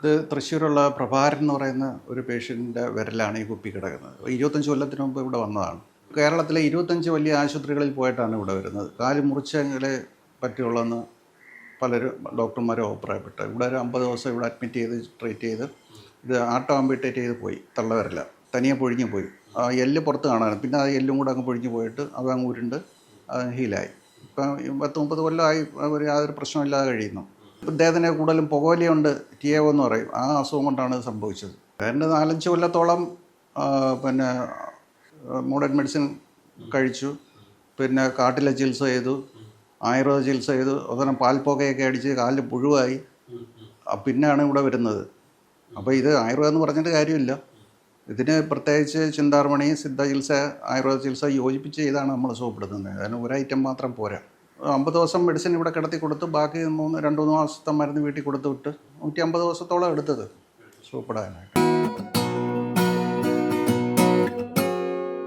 ഇത് തൃശ്ശൂരുള്ള പ്രഭാരൻ എന്ന് പറയുന്ന ഒരു പേഷ്യൻറ്റിൻ്റെ വിരലാണ് ഈ കുപ്പി കിടക്കുന്നത്. 25 കൊല്ലത്തിന് മുമ്പ് ഇവിടെ വന്നതാണ്. കേരളത്തിലെ 25 വലിയ ആശുപത്രികളിൽ പോയിട്ടാണ് ഇവിടെ വരുന്നത്. കാല് മുറിച്ചെങ്കിലേ പറ്റുള്ളൂ പലരും ഡോക്ടർമാരും അഭിപ്രായപ്പെട്ടു. ഇവിടെ ഒരു 50 ദിവസം ഇവിടെ അഡ്മിറ്റ് ചെയ്ത് ട്രീറ്റ് ചെയ്ത് ഇത് ആട്ടോ ആംബിറ്റേറ്റ് ചെയ്ത് പോയി. തള്ളവരല്ല തനിയെ പൊഴിഞ്ഞു പോയി. ആ എല്ല് പുറത്ത് കാണാൻ, പിന്നെ ആ എല്ലും കൂടെ അങ്ങ് പൊഴിഞ്ഞു പോയിട്ട് അത് അങ്ങ് ഉരുണ്ട് ഹീലായി. ഇപ്പം 10-30 കൊല്ലമായി അവർ യാതൊരു പ്രശ്നമില്ലാതെ കഴിയുന്നു. ഇദ്ദേഹത്തിന് കൂടുതലും പുകവലിയുണ്ട്, TAO എന്ന് പറയും. ആ അസുഖം കൊണ്ടാണ് ഇത് സംഭവിച്ചത്. എൻ്റെ 4-5 കൊല്ലത്തോളം പിന്നെ മോഡേൺ മെഡിസിൻ കഴിച്ചു. പിന്നെ കാട്ടിലെ ചികിത്സ ചെയ്തു, ആയുർവേദ ചികിത്സ ചെയ്തു. അവസാനം പാൽപ്പുകയൊക്കെ അടിച്ച് കാലിൽ പുഴുവായി. പിന്നെയാണ് ഇവിടെ വരുന്നത്. അപ്പോൾ ഇത് ആയുർവേദം എന്ന് പറഞ്ഞിട്ട് കാര്യമില്ല. ഇതിന് പ്രത്യേകിച്ച് ചിന്താർമണി, സിദ്ധ ചികിത്സ, ആയുർവേദ ചികിത്സ യോജിപ്പിച്ച് ചെയ്താണ് നമ്മൾ സുഖപ്പെടുത്തുന്നത്. അതിന് ഒരു ഐറ്റം മാത്രം പോരാ. 50 ദിവസം മെഡിസിൻ ഇവിടെ കിടത്തി കൊടുത്ത് ബാക്കി 2-3 മാസത്തെ മരുന്ന് വീട്ടിൽ കൊടുത്തു വിട്ട് 150 ദിവസത്തോളം എടുത്തത് സുഖപ്പെടാനായിട്ട്.